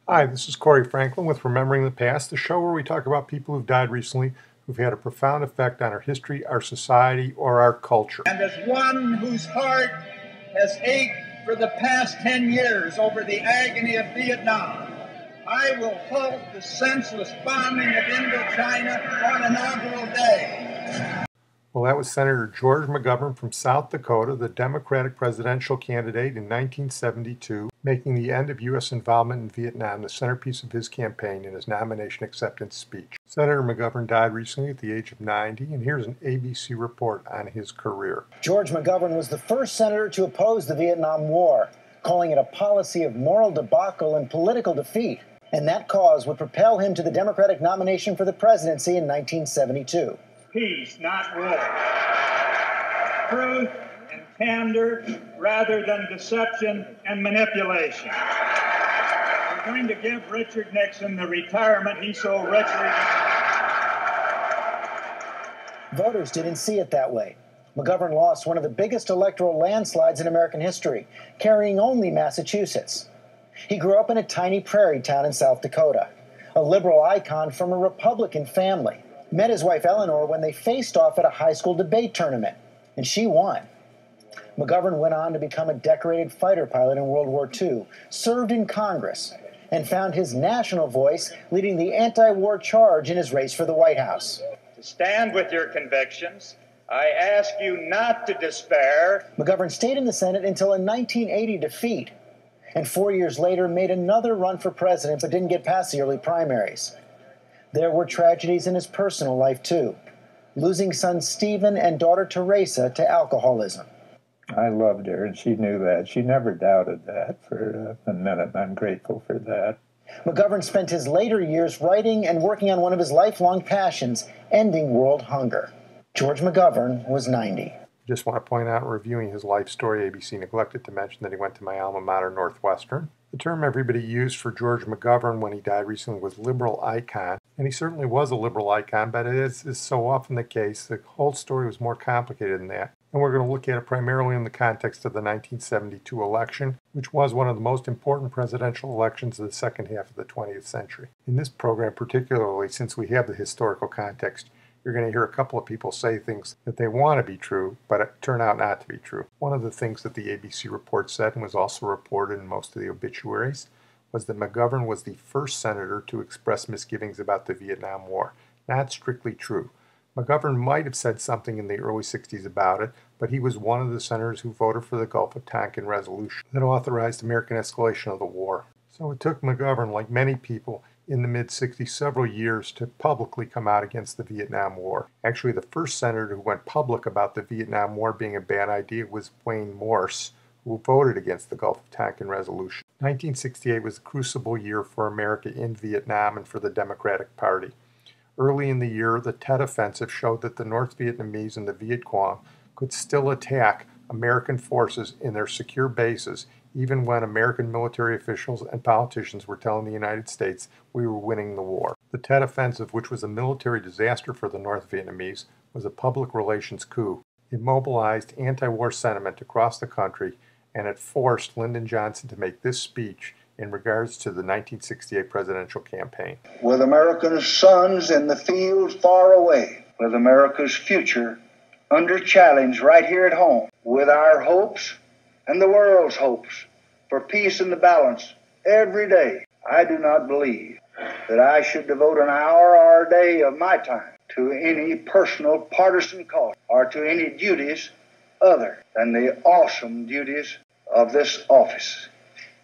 Hi, this is Corey Franklin with Remembering the Past, the show where we talk about people who've died recently who've had a profound effect on our history, our society, or our culture. And as one whose heart has ached for the past 10 years over the agony of Vietnam, I will halt the senseless bombing of Indochina on inaugural day. Well, that was Senator George McGovern from South Dakota, the Democratic presidential candidate in 1972, making the end of U.S. involvement in Vietnam the centerpiece of his campaign in his nomination acceptance speech. Senator McGovern died recently at the age of 90, and here's an ABC report on his career. George McGovern was the first senator to oppose the Vietnam War, calling it a policy of moral debacle and political defeat. And that cause would propel him to the Democratic nomination for the presidency in 1972. Peace, not war. Truth and candor rather than deception and manipulation. We're going to give Richard Nixon the retirement he so richly deserved. Voters didn't see it that way. McGovern lost one of the biggest electoral landslides in American history, carrying only Massachusetts. He grew up in a tiny prairie town in South Dakota, a liberal icon from a Republican family. Met his wife Eleanor when they faced off at a high school debate tournament, and she won. McGovern went on to become a decorated fighter pilot in World War II, served in Congress, and found his national voice leading the anti-war charge in his race for the White House. To stand with your convictions, I ask you not to despair. McGovern stayed in the Senate until a 1980 defeat, and 4 years later made another run for president but didn't get past the early primaries. There were tragedies in his personal life, too, losing son Stephen and daughter Teresa to alcoholism. I loved her, and she knew that. She never doubted that for a minute, and I'm grateful for that. McGovern spent his later years writing and working on one of his lifelong passions, ending world hunger. George McGovern was 90. Just want to point out in reviewing his life story, ABC neglected to mention that he went to my alma mater, Northwestern. The term everybody used for George McGovern when he died recently was liberal icon, and he certainly was a liberal icon, but as is so often the case, the whole story was more complicated than that. And we're going to look at it primarily in the context of the 1972 election, which was one of the most important presidential elections of the second half of the 20th century. In this program, particularly since we have the historical context, you're going to hear a couple of people say things that they want to be true, but turn out not to be true. One of the things that the ABC report said, and was also reported in most of the obituaries, was that McGovern was the first senator to express misgivings about the Vietnam War. Not strictly true. McGovern might have said something in the early 60s about it, but he was one of the senators who voted for the Gulf of Tonkin resolution that authorized American escalation of the war. So it took McGovern, like many people in the mid-60s, several years to publicly come out against the Vietnam War. Actually, the first senator who went public about the Vietnam War being a bad idea was Wayne Morse, who voted against the Gulf of Tonkin resolution. 1968 was a crucible year for America in Vietnam and for the Democratic Party. Early in the year, the Tet Offensive showed that the North Vietnamese and the Viet Cong could still attack American forces in their secure bases, even when American military officials and politicians were telling the United States we were winning the war. The Tet Offensive, which was a military disaster for the North Vietnamese, was a public relations coup. It mobilized anti-war sentiment across the country, and it forced Lyndon Johnson to make this speech in regards to the 1968 presidential campaign. With America's sons in the field far away, with America's future under challenge right here at home, with our hopes and the world's hopes for peace and the balance every day, I do not believe that I should devote an hour or a day of my time to any personal partisan cause or to any duties other than the awesome duties of this office,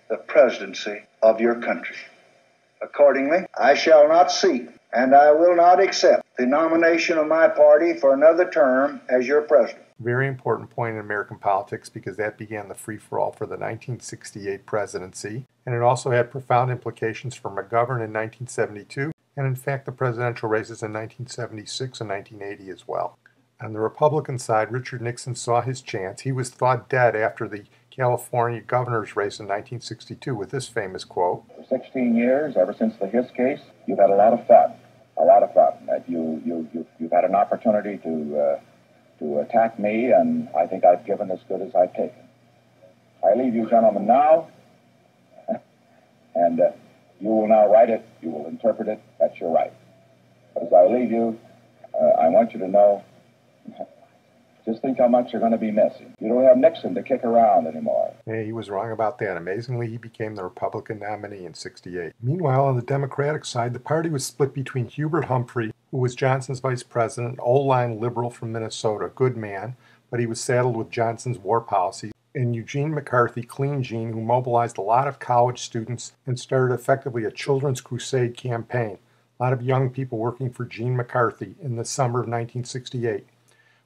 the presidency of your country. Accordingly, I shall not seek and I will not accept the nomination of my party for another term as your president. Very important point in American politics because that began the free-for-all for the 1968 presidency, and it also had profound implications for McGovern in 1972, and in fact the presidential races in 1976 and 1980 as well. On the Republican side, Richard Nixon saw his chance. He was thought dead after the California governor's race in 1962 with this famous quote. For 16 years, ever since the Hiss case, you've had a lot of fun. That you've had an opportunity to attack me, and I think I've given as good as I've taken. I leave you gentlemen now, and You will now write it. You will interpret it. That's your right. But as I leave you, I want you to know, just think how much you're going to be missing. You don't have Nixon to kick around anymore. Yeah, he was wrong about that. Amazingly, he became the Republican nominee in '68. Meanwhile, on the Democratic side, the party was split between Hubert Humphrey, who was Johnson's vice president, an old-line liberal from Minnesota, good man, but he was saddled with Johnson's war policies, and Eugene McCarthy, Clean Gene, who mobilized a lot of college students and started effectively a children's crusade campaign. A lot of young people working for Gene McCarthy in the summer of 1968.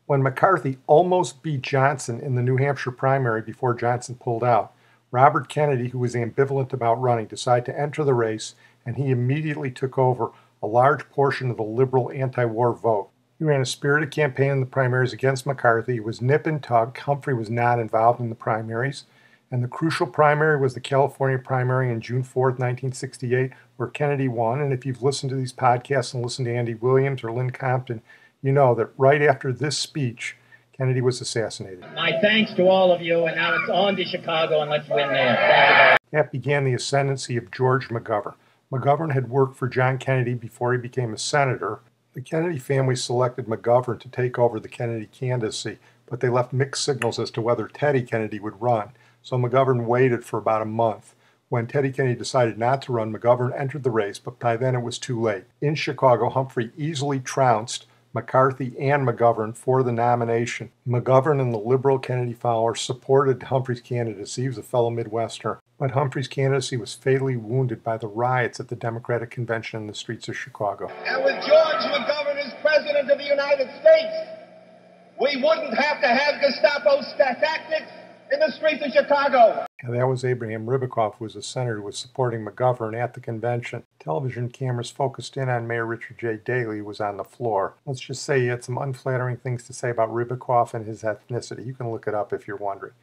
When McCarthy almost beat Johnson in the New Hampshire primary before Johnson pulled out, Robert Kennedy, who was ambivalent about running, decided to enter the race, and he immediately took over a large portion of the liberal anti-war vote. He ran a spirited campaign in the primaries against McCarthy. It was nip and tuck. Humphrey was not involved in the primaries. And the crucial primary was the California primary on June 4th, 1968, where Kennedy won. And if you've listened to these podcasts and listened to Andy Williams or Lynn Compton, you know that right after this speech, Kennedy was assassinated. My thanks to all of you, and now it's on to Chicago, and let's win there. Thank you. That began the ascendancy of George McGovern. McGovern had worked for John Kennedy before he became a senator. The Kennedy family selected McGovern to take over the Kennedy candidacy, but they left mixed signals as to whether Teddy Kennedy would run. So McGovern waited for about a month. When Teddy Kennedy decided not to run, McGovern entered the race, but by then it was too late. In Chicago, Humphrey easily trounced McCarthy and McGovern for the nomination. McGovern and the liberal Kennedy followers supported Humphrey's candidacy. He was a fellow Midwesterner. But Humphrey's candidacy was fatally wounded by the riots at the Democratic Convention in the streets of Chicago. And with George McGovern as President of the United States, we wouldn't have to have Gestapo tactics in the streets of Chicago. And that was Abraham Ribicoff, who was a senator who was supporting McGovern at the convention. Television cameras focused in on Mayor Richard J. Daley, who was on the floor. Let's just say he had some unflattering things to say about Ribicoff and his ethnicity. You can look it up if you're wondering.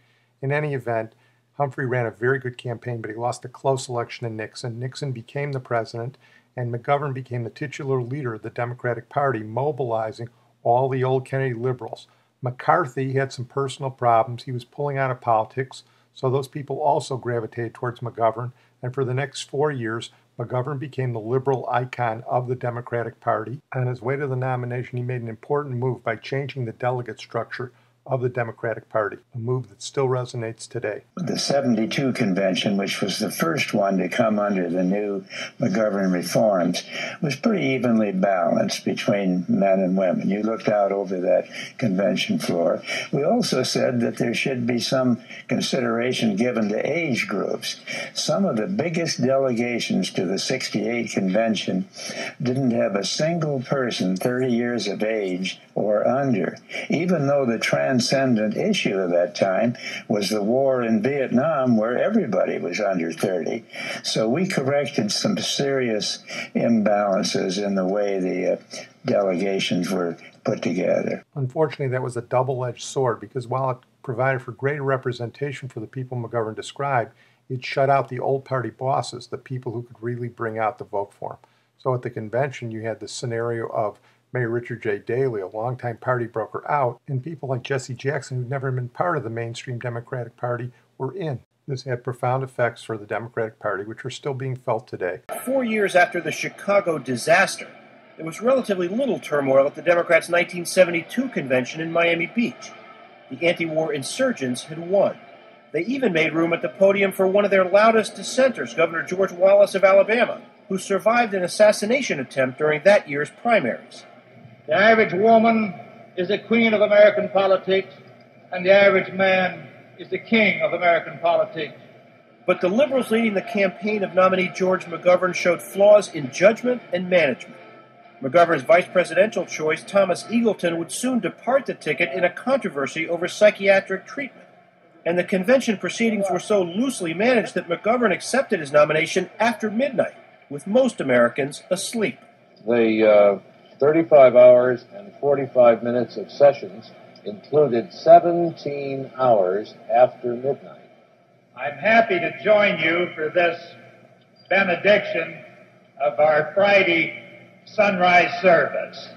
In any event, Humphrey ran a very good campaign, but he lost a close election to Nixon. Nixon became the president, and McGovern became the titular leader of the Democratic Party, mobilizing all the old Kennedy liberals. McCarthy had some personal problems. He was pulling out of politics, so those people also gravitated towards McGovern, and for the next 4 years, McGovern became the liberal icon of the Democratic Party. On his way to the nomination, he made an important move by changing the delegate structure of the Democratic Party, a move that still resonates today. The 72 convention, which was the first one to come under the new McGovern reforms, was pretty evenly balanced between men and women. You looked out over that convention floor. We also said that there should be some consideration given to age groups. Some of the biggest delegations to the 68 convention didn't have a single person 30 years of age or under, even though the transcendent issue of that time was the war in Vietnam, where everybody was under 30. So we corrected some serious imbalances in the way the delegations were put together. Unfortunately, that was a double-edged sword, because while it provided for greater representation for the people McGovern described, it shut out the old party bosses, the people who could really bring out the vote for him. So at the convention, you had the scenario of Mayor Richard J. Daley, a longtime party broker, out, and people like Jesse Jackson, who'd never been part of the mainstream Democratic Party, were in. This had profound effects for the Democratic Party, which are still being felt today. 4 years after the Chicago disaster, there was relatively little turmoil at the Democrats' 1972 convention in Miami Beach. The anti-war insurgents had won. They even made room at the podium for one of their loudest dissenters, Governor George Wallace of Alabama, who survived an assassination attempt during that year's primaries. The average woman is the queen of American politics, and the average man is the king of American politics. But the liberals leading the campaign of nominee George McGovern showed flaws in judgment and management. McGovern's vice presidential choice, Thomas Eagleton, would soon depart the ticket in a controversy over psychiatric treatment. And the convention proceedings were so loosely managed that McGovern accepted his nomination after midnight, with most Americans asleep. The 35 hours and 45 minutes of sessions included 17 hours after midnight. I'm happy to join you for this benediction of our Friday sunrise service.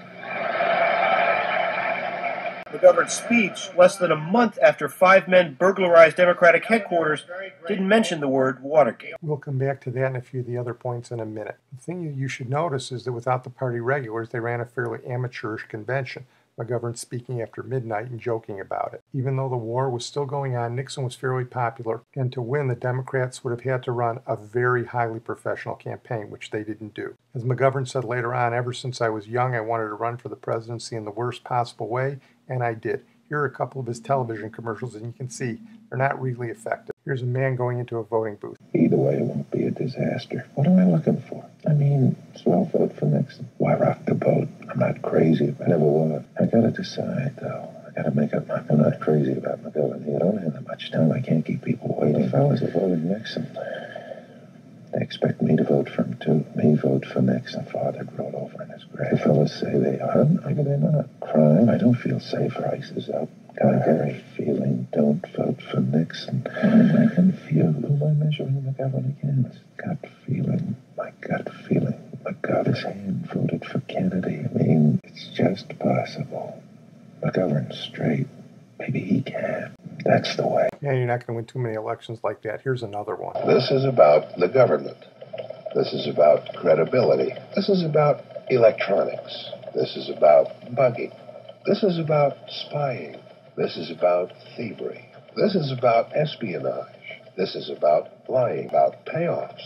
McGovern's speech, less than a month after 5 men burglarized Democratic headquarters, didn't mention the word Watergate. We'll come back to that and a few of the other points in a minute. The thing you should notice is that without the party regulars, they ran a fairly amateurish convention. McGovern speaking after midnight and joking about it. Even though the war was still going on, Nixon was fairly popular, and to win, the Democrats would have had to run a very highly professional campaign, which they didn't do. As McGovern said later on, ever since I was young, I wanted to run for the presidency in the worst possible way, and I did. Here are a couple of his television commercials, and you can see they're not really effective. Here's a man going into a voting booth. Either way, it won't be a disaster. What am I looking for? I mean, so I'll vote for Nixon. Why rock the boat? I'm not crazy. I never was. I gotta decide, though. I gotta make up my mind. I'm not crazy about McGovern. I don't have that much time. I can't keep people waiting. The fellas that voted Nixon, they expect me to vote for him, too. Me vote for Nixon. Father rolled over in his grave. The fellas say they are. Maybe they're not. Crime. I don't feel safe. Ice is up. Contrary feeling. Don't vote for Nixon. I'm confused. Who am I measuring McGovern against? Gut feeling. My gut feeling. McGovern's hand voted for Kennedy. I mean, it's just possible. McGovern's straight. Maybe he can. That's the way. Yeah, you're not going to win too many elections like that. Here's another one. This is about the government. This is about credibility. This is about electronics. This is about bugging. This is about spying. This is about thievery. This is about espionage. This is about lying, about payoffs.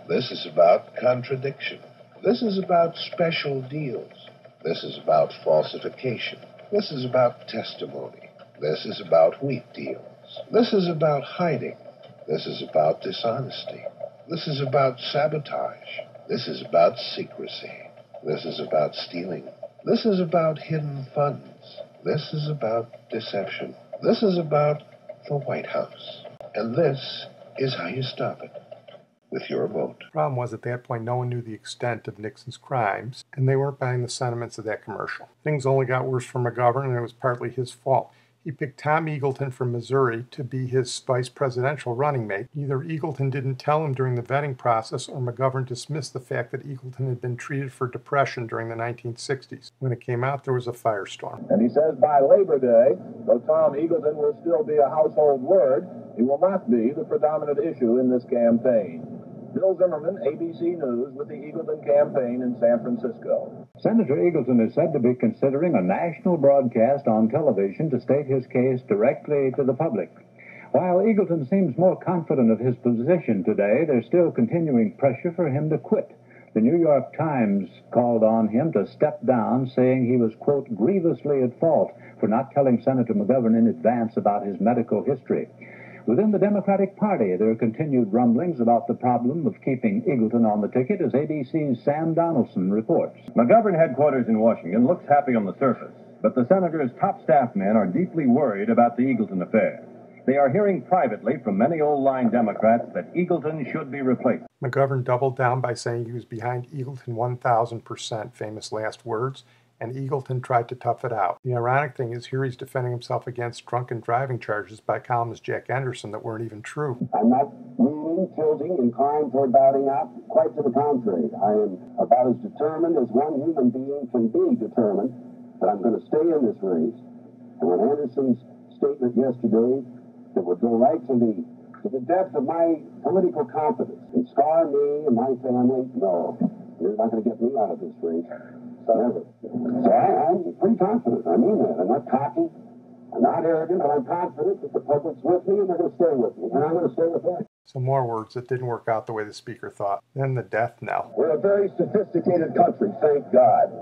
This is about contradiction. This is about special deals. This is about falsification. This is about testimony. This is about wheat deals. This is about hiding. This is about dishonesty. This is about sabotage. This is about secrecy. This is about stealing. This is about hidden funds. This is about deception. This is about the White House. And this is how you stop it. With your vote. The problem was at that point no one knew the extent of Nixon's crimes, and they weren't buying the sentiments of that commercial. Things only got worse for McGovern, and it was partly his fault. He picked Tom Eagleton from Missouri to be his vice presidential running mate. Either Eagleton didn't tell him during the vetting process, or McGovern dismissed the fact that Eagleton had been treated for depression during the 1960s. When it came out, there was a firestorm. And he says by Labor Day, though Tom Eagleton will still be a household word, he will not be the predominant issue in this campaign. Bill Zimmerman, ABC News, with the Eagleton campaign in San Francisco. Senator Eagleton is said to be considering a national broadcast on television to state his case directly to the public. While Eagleton seems more confident of his position today, there's still continuing pressure for him to quit. The New York Times called on him to step down, saying he was, quote, grievously at fault for not telling Senator McGovern in advance about his medical history. Within the Democratic Party, there are continued rumblings about the problem of keeping Eagleton on the ticket, as ABC's Sam Donaldson reports. McGovern headquarters in Washington looks happy on the surface, but the senator's top staff men are deeply worried about the Eagleton affair. They are hearing privately from many old-line Democrats that Eagleton should be replaced. McGovern doubled down by saying he was behind Eagleton 1,000%, famous last words, and Eagleton tried to tough it out. The ironic thing is here he's defending himself against drunken driving charges by columnist Jack Anderson that weren't even true. I'm not leaning, tilting, inclined toward bowing out. Quite to the contrary. I am about as determined as one human being can be determined that I'm going to stay in this race. And when Anderson's statement yesterday that would go right to the depth of my political confidence and scar me and my family, no, you're not going to get me out of this race. Never. So I'm pretty confident. I mean that. I'm not cocky. I'm not arrogant, but I'm confident that the public's with me and they're going to stay with me. And I'm going to stay with them. Some more words that didn't work out the way the speaker thought. Then the death knell. We're a very sophisticated country, thank God.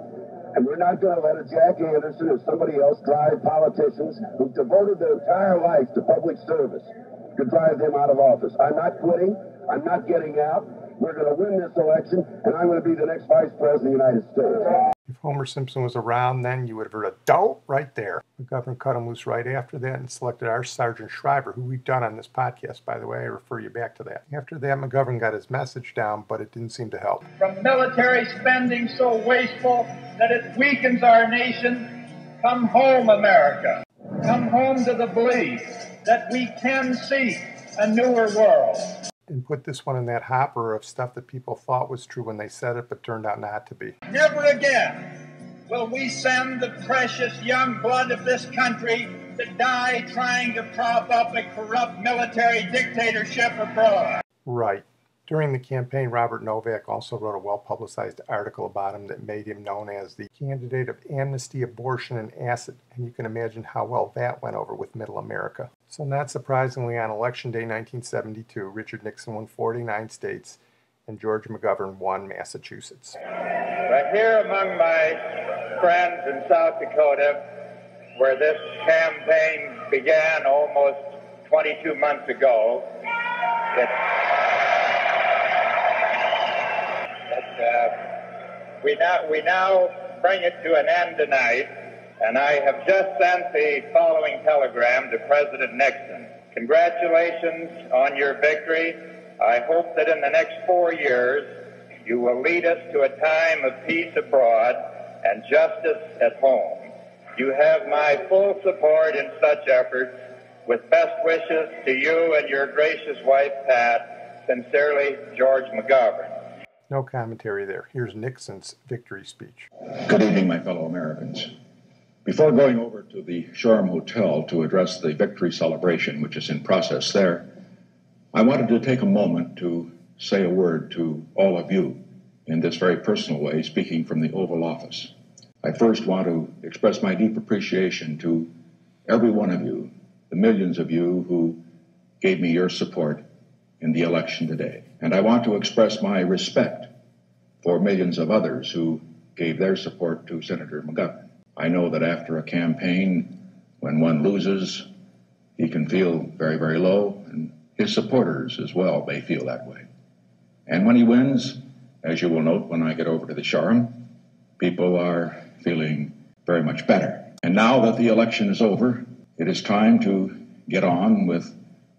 And we're not going to let a Jack Anderson or somebody else drive politicians who've devoted their entire life to public service to drive them out of office. I'm not quitting. I'm not getting out. We're going to win this election, and I'm going to be the next vice president of the United States. If Homer Simpson was around then, you would have heard a dope right there. McGovern cut him loose right after that and selected our Sergeant Schreiber, who we've done on this podcast, by the way. I refer you back to that. After that, McGovern got his message down, but it didn't seem to help. From military spending so wasteful that it weakens our nation, come home, America. Come home to the belief that we can seek a newer world. And put this one in that hopper of stuff that people thought was true when they said it, but turned out not to be. Never again will we send the precious young blood of this country to die trying to prop up a corrupt military dictatorship abroad. Right. During the campaign, Robert Novak also wrote a well-publicized article about him that made him known as the candidate of amnesty, abortion, and acid, and you can imagine how well that went over with Middle America. So not surprisingly, on Election Day 1972, Richard Nixon won 49 states, and George McGovern won Massachusetts. But here among my friends in South Dakota, where this campaign began almost 22 months ago, we now bring it to an end tonight, and I have just sent the following telegram to President Nixon. Congratulations on your victory. I hope that in the next 4 years you will lead us to a time of peace abroad and justice at home. You have my full support in such efforts. With best wishes to you and your gracious wife, Pat. Sincerely, George McGovern. No commentary there. Here's Nixon's victory speech. Good evening, my fellow Americans. Before going over to the Shoreham Hotel to address the victory celebration, which is in process there, I wanted to take a moment to say a word to all of you in this very personal way, speaking from the Oval Office. I first want to express my deep appreciation to every one of you, the millions of you who gave me your support in the election today. And I want to express my respect for millions of others who gave their support to Senator McGovern. I know that after a campaign, when one loses, he can feel very, very low, and his supporters as well may feel that way. And when he wins, as you will note when I get over to the Shoreham, people are feeling very much better. And now that the election is over, it is time to get on with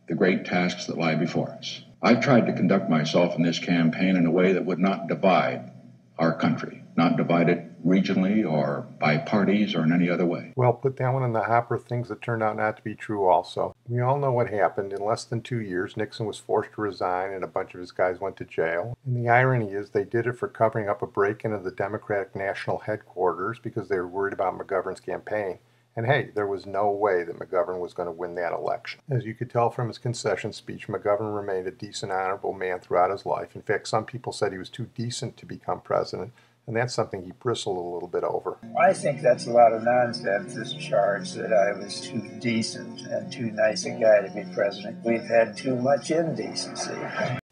the great tasks that lie before us. I've tried to conduct myself in this campaign in a way that would not divide our country, not divide it regionally or by parties or in any other way. Well, put that one in the hopper, things that turned out not to be true also. We all know what happened. In less than 2 years, Nixon was forced to resign and a bunch of his guys went to jail. And the irony is they did it for covering up a break-in of the Democratic National Headquarters because they were worried about McGovern's campaign. And hey, there was no way that McGovern was going to win that election. As you could tell from his concession speech, McGovern remained a decent, honorable man throughout his life. In fact, some people said he was too decent to become president, and that's something he bristled a little bit over. I think that's a lot of nonsense, this charge that I was too decent and too nice a guy to be president. We've had too much indecency.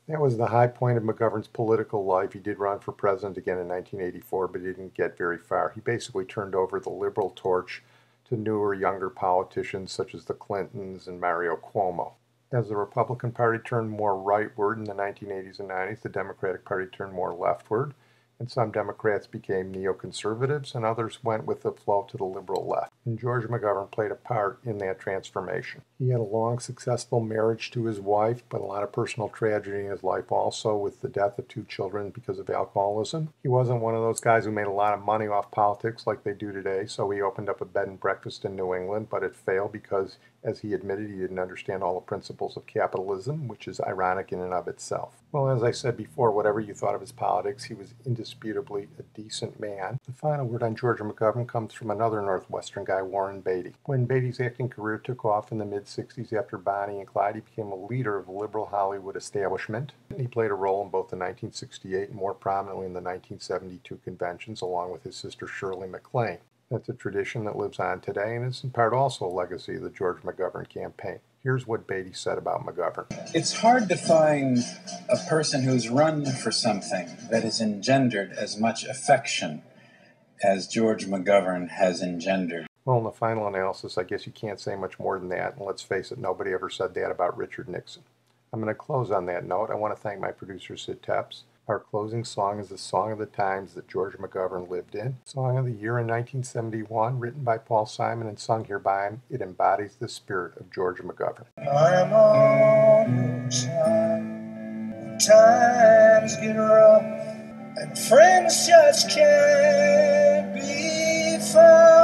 That was the high point of McGovern's political life. He did run for president again in 1984, but he didn't get very far. He basically turned over the liberal torch to newer, younger politicians such as the Clintons and Mario Cuomo. As the Republican Party turned more rightward in the 1980s and 90s, the Democratic Party turned more leftward, and some Democrats became neoconservatives, and others went with the flow to the liberal left. And George McGovern played a part in that transformation. He had a long, successful marriage to his wife, but a lot of personal tragedy in his life also, with the death of 2 children because of alcoholism. He wasn't one of those guys who made a lot of money off politics like they do today, so he opened up a bed and breakfast in New England, but it failed because, as he admitted, he didn't understand all the principles of capitalism, which is ironic in and of itself. Well, as I said before, whatever you thought of his politics, he was indisputably a decent man. The final word on George McGovern comes from another Northwestern guy, Warren Beatty. When Beatty's acting career took off in the mid-60s after Bonnie and Clyde, he became a leader of the liberal Hollywood establishment. He played a role in both the 1968 and more prominently in the 1972 conventions, along with his sister Shirley MacLaine. That's a tradition that lives on today and is in part also a legacy of the George McGovern campaign. Here's what Beatty said about McGovern. It's hard to find a person who's run for something that has engendered as much affection as George McGovern has engendered. Well, in the final analysis, I guess you can't say much more than that, and let's face it, nobody ever said that about Richard Nixon. I'm going to close on that note. I want to thank my producer, Sid Tepps. Our closing song is the Song of the Times that George McGovern lived in. Song of the Year in 1971, written by Paul Simon and sung here by him. It embodies the spirit of George McGovern. I'm on your side when times get rough and friends just can't be found.